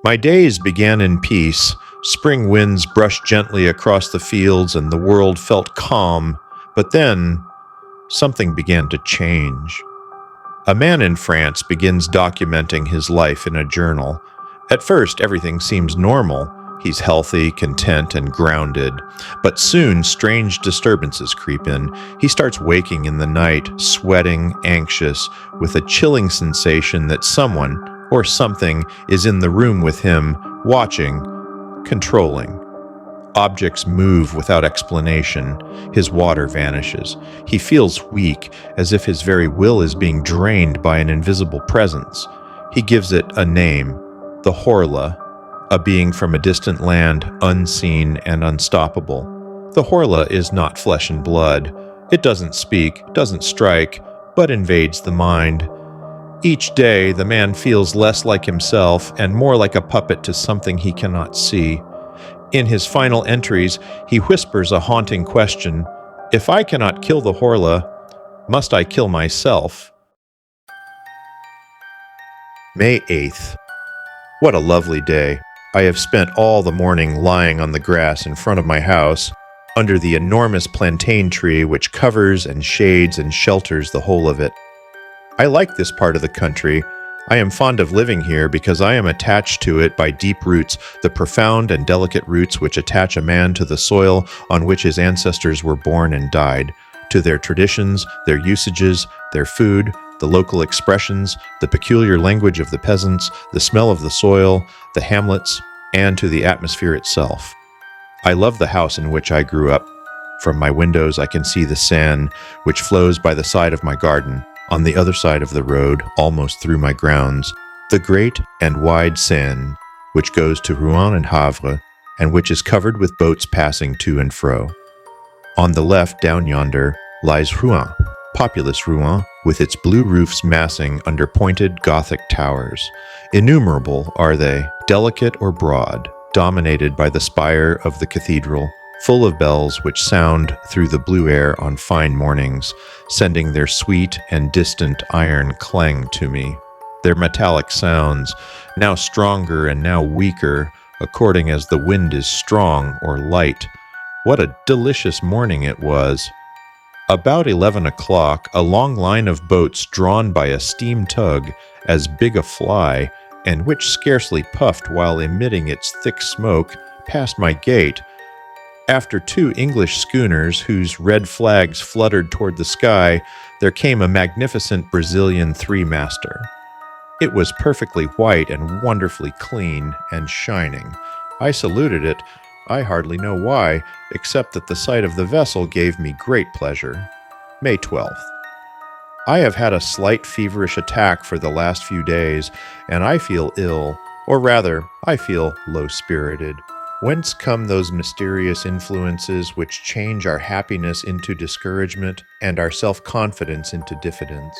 My days began in peace. Spring winds brushed gently across the fields, and the world felt calm. But then, something began to change. A man in France begins documenting his life in a journal. At first, everything seems normal. He's healthy, content, and grounded. But soon, strange disturbances creep in. He starts waking in the night, sweating, anxious, with a chilling sensation that someone or something is in the room with him, watching, controlling. Objects move without explanation. His water vanishes. He feels weak, as if his very will is being drained by an invisible presence. He gives it a name, the Horla, a being from a distant land, unseen and unstoppable. The Horla is not flesh and blood. It doesn't speak, doesn't strike, but invades the mind. Each day, the man feels less like himself and more like a puppet to something he cannot see. In his final entries, he whispers a haunting question: if I cannot kill the Horla, must I kill myself? May 8th. What a lovely day. I have spent all the morning lying on the grass in front of my house, under the enormous plantain tree which covers and shades and shelters the whole of it. I like this part of the country. I am fond of living here because I am attached to it by deep roots, the profound and delicate roots which attach a man to the soil on which his ancestors were born and died, to their traditions, their usages, their food, the local expressions, the peculiar language of the peasants, the smell of the soil, the hamlets, and to the atmosphere itself. I love the house in which I grew up. From my windows I can see the Seine, which flows by the side of my garden. On the other side of the road, almost through my grounds, the great and wide Seine, which goes to Rouen and Havre, and which is covered with boats passing to and fro. On the left, down yonder, lies Rouen, populous Rouen, with its blue roofs massing under pointed Gothic towers. Innumerable are they, delicate or broad, dominated by the spire of the cathedral, full of bells which sound through the blue air on fine mornings, sending their sweet and distant iron clang to me. Their metallic sounds, now stronger and now weaker, according as the wind is strong or light. What a delicious morning it was! About 11 o'clock, a long line of boats drawn by a steam tug, as big a fly, and which scarcely puffed while emitting its thick smoke, passed my gate. After two English schooners whose red flags fluttered toward the sky, there came a magnificent Brazilian three-master. It was perfectly white and wonderfully clean and shining. I saluted it, I hardly know why, except that the sight of the vessel gave me great pleasure. May 12th. I have had a slight feverish attack for the last few days, and I feel ill, or rather, I feel low-spirited. Whence come those mysterious influences which change our happiness into discouragement and our self-confidence into diffidence?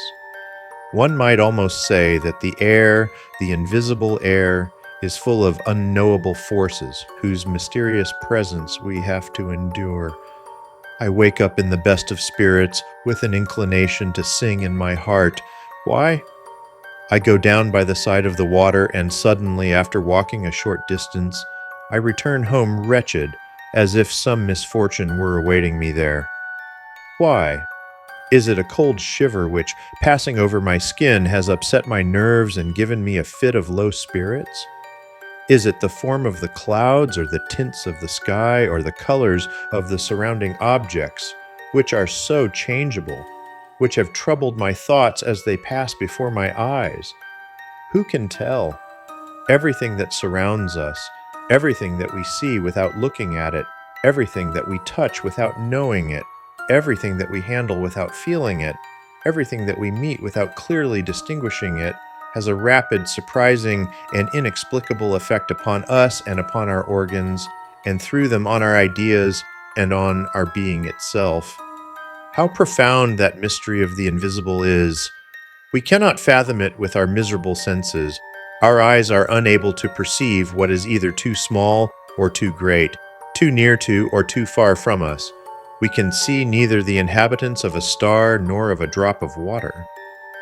One might almost say that the air, the invisible air, is full of unknowable forces whose mysterious presence we have to endure. I wake up in the best of spirits with an inclination to sing in my heart. Why? I go down by the side of the water, and suddenly, after walking a short distance, I return home wretched, as if some misfortune were awaiting me there. Why? Is it a cold shiver which, passing over my skin, has upset my nerves and given me a fit of low spirits? Is it the form of the clouds, or the tints of the sky, or the colors of the surrounding objects, which are so changeable, which have troubled my thoughts as they pass before my eyes? Who can tell? Everything that surrounds us, everything that we see without looking at it, everything that we touch without knowing it, everything that we handle without feeling it, everything that we meet without clearly distinguishing it, has a rapid, surprising, and inexplicable effect upon us and upon our organs, and through them on our ideas and on our being itself. How profound that mystery of the invisible is! We cannot fathom it with our miserable senses. Our eyes are unable to perceive what is either too small or too great, too near to or too far from us. We can see neither the inhabitants of a star nor of a drop of water.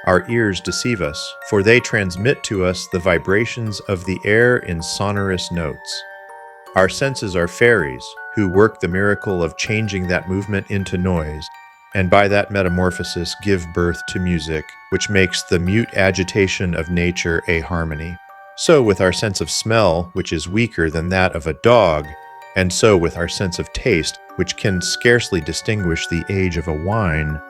Our ears deceive us, for they transmit to us the vibrations of the air in sonorous notes. Our senses are fairies who work the miracle of changing that movement into noise, and by that metamorphosis give birth to music, which makes the mute agitation of nature a harmony. So with our sense of smell, which is weaker than that of a dog, and so with our sense of taste, which can scarcely distinguish the age of a wine.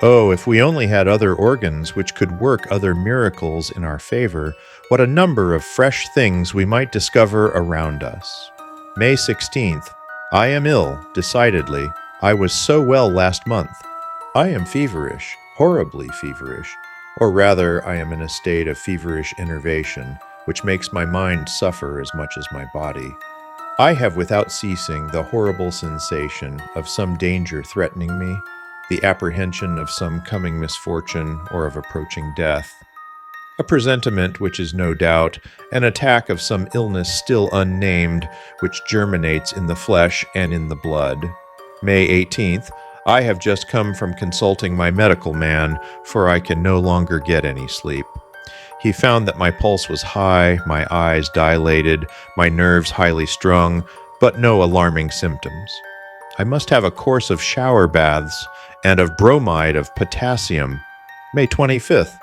Oh, if we only had other organs which could work other miracles in our favor, what a number of fresh things we might discover around us. May 16th. I am ill, decidedly. I was so well last month. I am feverish, horribly feverish. Or rather, I am in a state of feverish enervation, which makes my mind suffer as much as my body. I have without ceasing the horrible sensation of some danger threatening me, the apprehension of some coming misfortune or of approaching death. A presentiment which is no doubt an attack of some illness still unnamed, which germinates in the flesh and in the blood. May 18th. I have just come from consulting my medical man, for I can no longer get any sleep. He found that my pulse was high, my eyes dilated, my nerves highly strung, but no alarming symptoms. I must have a course of shower baths and of bromide of potassium. May 25th.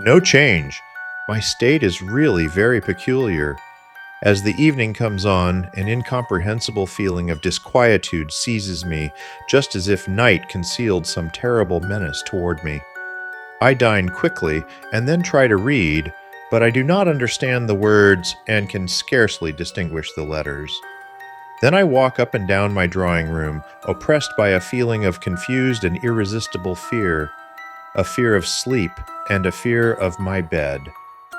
No change. My state is really very peculiar. As the evening comes on, an incomprehensible feeling of disquietude seizes me, just as if night concealed some terrible menace toward me. I dine quickly and then try to read, but I do not understand the words and can scarcely distinguish the letters. Then I walk up and down my drawing room, oppressed by a feeling of confused and irresistible fear, a fear of sleep and a fear of my bed.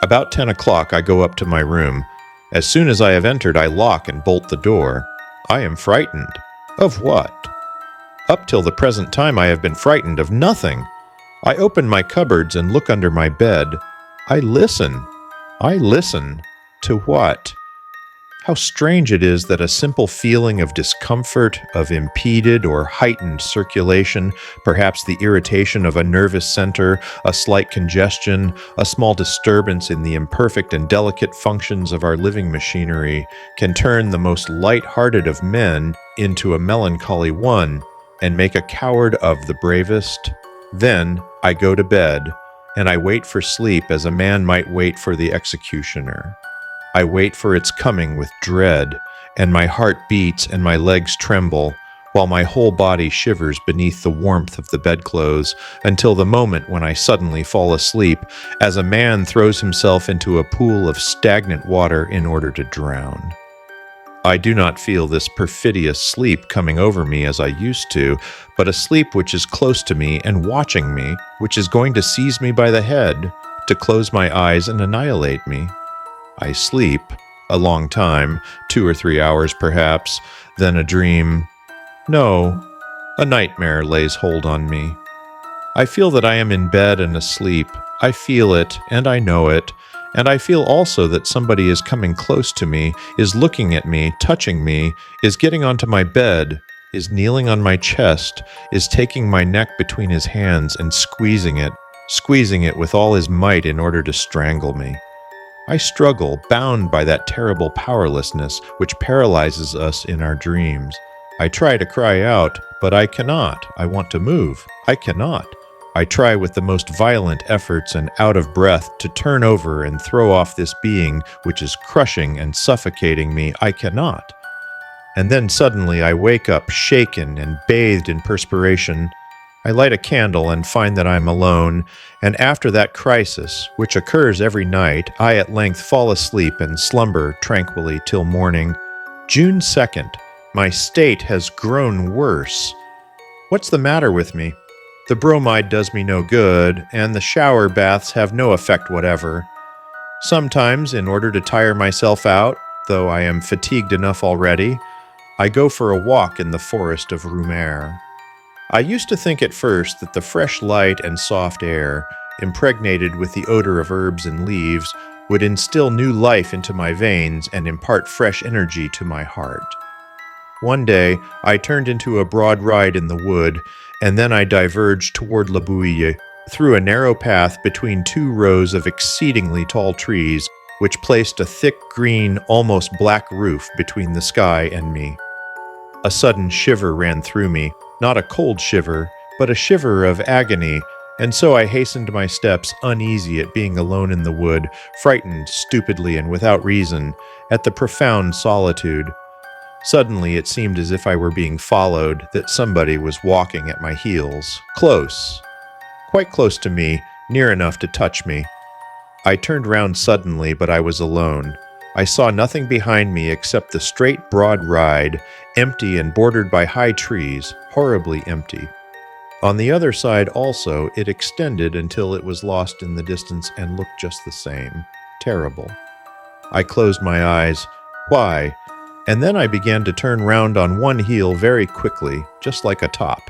About 10 o'clock I go up to my room. As soon as I have entered, I lock and bolt the door. I am frightened. Of what? Up till the present time I have been frightened of nothing. I open my cupboards and look under my bed. I listen. I listen. To what? How strange it is that a simple feeling of discomfort, of impeded or heightened circulation, perhaps the irritation of a nervous center, a slight congestion, a small disturbance in the imperfect and delicate functions of our living machinery, can turn the most light-hearted of men into a melancholy one, and make a coward of the bravest. Then I go to bed, and I wait for sleep as a man might wait for the executioner. I wait for its coming with dread, and my heart beats and my legs tremble, while my whole body shivers beneath the warmth of the bedclothes, until the moment when I suddenly fall asleep, as a man throws himself into a pool of stagnant water in order to drown. I do not feel this perfidious sleep coming over me as I used to, but a sleep which is close to me and watching me, which is going to seize me by the head, to close my eyes and annihilate me. I sleep, a long time, 2 or 3 hours perhaps, then a dream. No, a nightmare lays hold on me. I feel that I am in bed and asleep. I feel it, and I know it, and I feel also that somebody is coming close to me, is looking at me, touching me, is getting onto my bed, is kneeling on my chest, is taking my neck between his hands and squeezing it with all his might in order to strangle me. I struggle, bound by that terrible powerlessness which paralyzes us in our dreams. I try to cry out, but I cannot. I want to move. I cannot. I try with the most violent efforts and out of breath to turn over and throw off this being which is crushing and suffocating me. I cannot. And then suddenly I wake up shaken and bathed in perspiration. I light a candle and find that I am alone, and after that crisis, which occurs every night, I at length fall asleep and slumber tranquilly till morning. June 2nd. My state has grown worse. What's the matter with me? The bromide does me no good, and the shower baths have no effect whatever. Sometimes, in order to tire myself out, though I am fatigued enough already, I go for a walk in the forest of Rumère. I used to think at first that the fresh light and soft air, impregnated with the odor of herbs and leaves, would instill new life into my veins and impart fresh energy to my heart. One day, I turned into a broad ride in the wood, and then I diverged toward La Bouille. through a narrow path between two rows of exceedingly tall trees, which placed a thick green, almost black roof between the sky and me. A sudden shiver ran through me, not a cold shiver, but a shiver of agony, and so I hastened my steps, uneasy at being alone in the wood, frightened, stupidly and without reason, at the profound solitude. Suddenly it seemed as if I were being followed, that somebody was walking at my heels, close, quite close to me, near enough to touch me. I turned round suddenly, but I was alone. I saw nothing behind me except the straight, broad ride, empty and bordered by high trees, horribly empty. On the other side also, it extended until it was lost in the distance and looked just the same. Terrible. I closed my eyes. Why? And then I began to turn round on one heel very quickly, just like a top.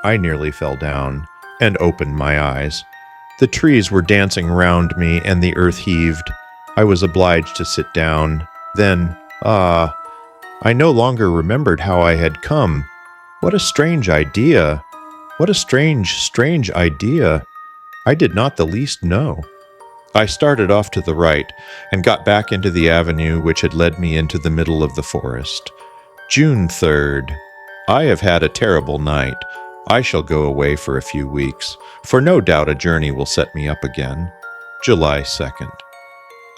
I nearly fell down, and opened my eyes. The trees were dancing round me, and the earth heaved. I was obliged to sit down. Then, I no longer remembered how I had come. What a strange idea! What a strange idea! I did not the least know. I started off to the right, and got back into the avenue which had led me into the middle of the forest. June 3rd. I have had a terrible night. I shall go away for a few weeks, for no doubt a journey will set me up again. July 2nd.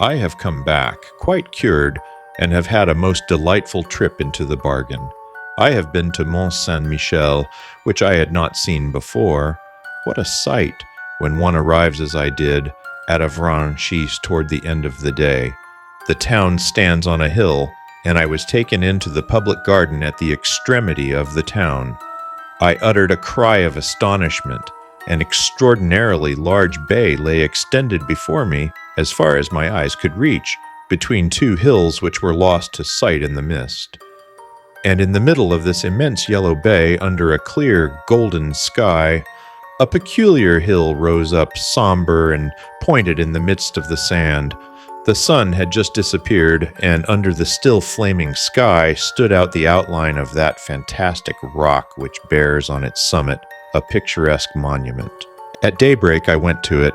I have come back, quite cured, and have had a most delightful trip into the bargain. I have been to Mont Saint-Michel, which I had not seen before. What a sight, when one arrives as I did, at Avranches toward the end of the day. The town stands on a hill, and I was taken into the public garden at the extremity of the town. I uttered a cry of astonishment. An extraordinarily large bay lay extended before me, as far as my eyes could reach, between two hills which were lost to sight in the mist. And in the middle of this immense yellow bay, under a clear golden sky, a peculiar hill rose up, somber and pointed in the midst of the sand. The sun had just disappeared, and under the still flaming sky stood out the outline of that fantastic rock which bears on its summit a picturesque monument. At daybreak I went to it.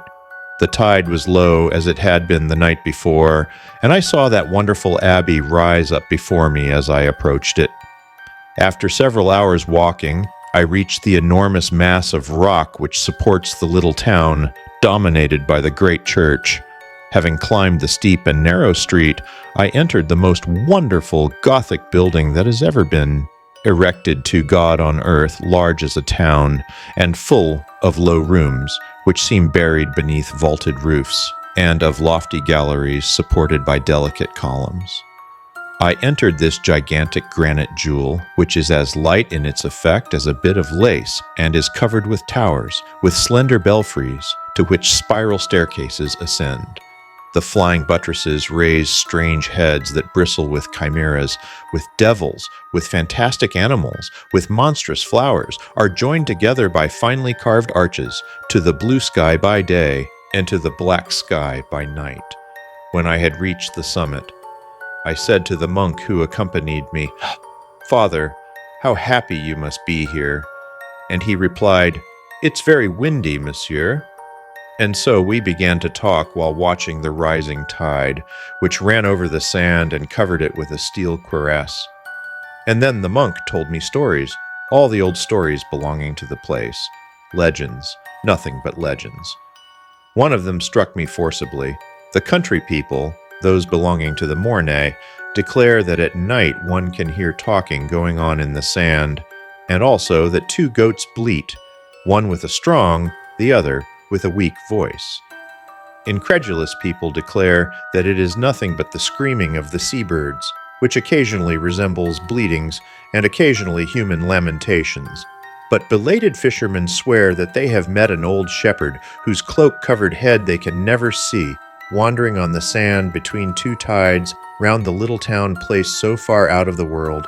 The tide was low, as it had been the night before, and I saw that wonderful abbey rise up before me as I approached it. After several hours' walking, I reached the enormous mass of rock which supports the little town, dominated by the great church. Having climbed the steep and narrow street, I entered the most wonderful Gothic building that has ever been erected to God on earth, large as a town, and full of low rooms, which seem buried beneath vaulted roofs, and of lofty galleries supported by delicate columns. I entered this gigantic granite jewel, which is as light in its effect as a bit of lace, and is covered with towers, with slender belfries, to which spiral staircases ascend. The flying buttresses raise strange heads that bristle with chimeras, with devils, with fantastic animals, with monstrous flowers, are joined together by finely carved arches, to the blue sky by day, and to the black sky by night. When I had reached the summit, I said to the monk who accompanied me, "Father, how happy you must be here." And he replied, "It's very windy, monsieur." And so we began to talk while watching the rising tide, which ran over the sand and covered it with a steel cuirass. And then the monk told me stories, all the old stories belonging to the place. Legends, nothing but legends. One of them struck me forcibly. The country people, those belonging to the Mornay, declare that at night one can hear talking going on in the sand, and also that two goats bleat, one with a strong, the other with a weak voice. Incredulous people declare that it is nothing but the screaming of the seabirds, which occasionally resembles bleatings and occasionally human lamentations. But belated fishermen swear that they have met an old shepherd whose cloak-covered head they can never see, wandering on the sand between two tides round the little town placed so far out of the world.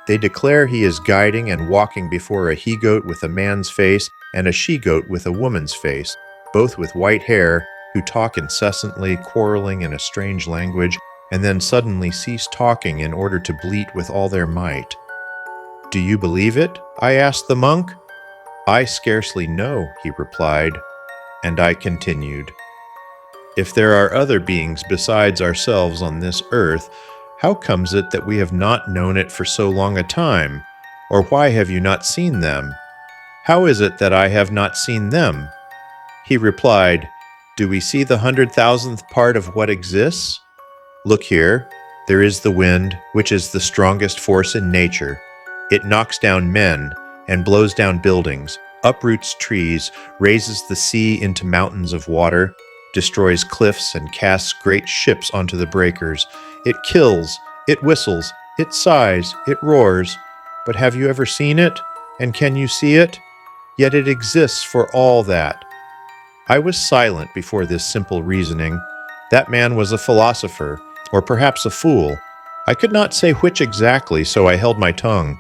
They declare he is guiding and walking before a he-goat with a man's face and a she-goat with a woman's face, both with white hair, who talk incessantly, quarreling in a strange language, and then suddenly cease talking in order to bleat with all their might. "Do you believe it?" I asked the monk. "I scarcely know," he replied. And I continued, "If there are other beings besides ourselves on this earth, how comes it that we have not known it for so long a time? Or why have you not seen them? How is it that I have not seen them?" He replied, "Do we see the 100,000th part of what exists? Look here, there is the wind, which is the strongest force in nature. It knocks down men and blows down buildings, uproots trees, raises the sea into mountains of water, destroys cliffs and casts great ships onto the breakers. It kills, it whistles, it sighs, it roars. But have you ever seen it? And can you see it? Yet it exists for all that." I was silent before this simple reasoning. That man was a philosopher, or perhaps a fool. I could not say which exactly, so I held my tongue.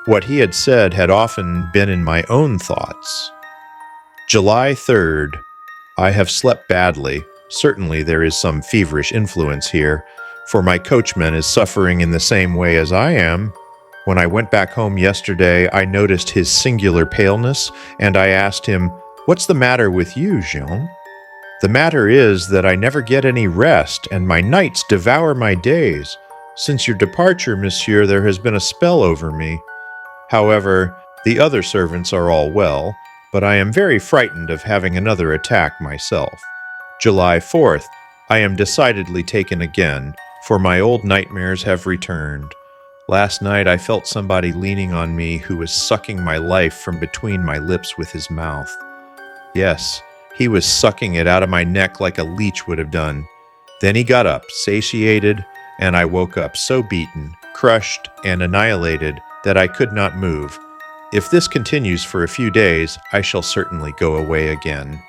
What he had said had often been in my own thoughts. July 3rd. I have slept badly. Certainly there is some feverish influence here, for my coachman is suffering in the same way as I am. When I went back home yesterday, I noticed his singular paleness, and I asked him, "What's the matter with you, Jean?" "The matter is that I never get any rest, and my nights devour my days. Since your departure, monsieur, there has been a spell over me. However, the other servants are all well, but I am very frightened of having another attack myself. July 4th, I am decidedly taken again, for my old nightmares have returned. Last night I felt somebody leaning on me who was sucking my life from between my lips with his mouth. Yes, he was sucking it out of my neck like a leech would have done. Then he got up, satiated, and I woke up so beaten, crushed, and annihilated that I could not move. If this continues for a few days, I shall certainly go away again.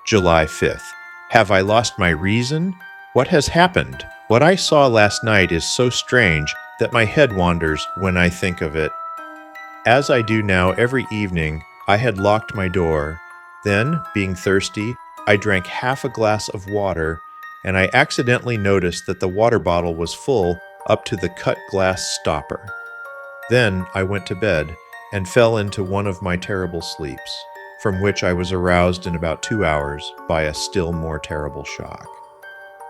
July 5th. Have I lost my reason? What has happened? What I saw last night is so strange that my head wanders when I think of it. As I do now every evening, I had locked my door. Then, being thirsty, I drank half a glass of water, and I accidentally noticed that the water bottle was full up to the cut glass stopper. Then I went to bed and fell into one of my terrible sleeps, from which I was aroused in about 2 hours by a still more terrible shock.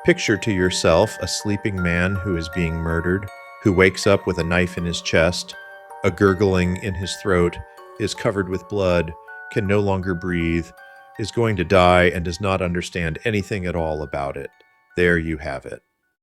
Picture to yourself a sleeping man who is being murdered, who wakes up with a knife in his chest, a gurgling in his throat, is covered with blood, can no longer breathe, is going to die, and does not understand anything at all about it. There you have it.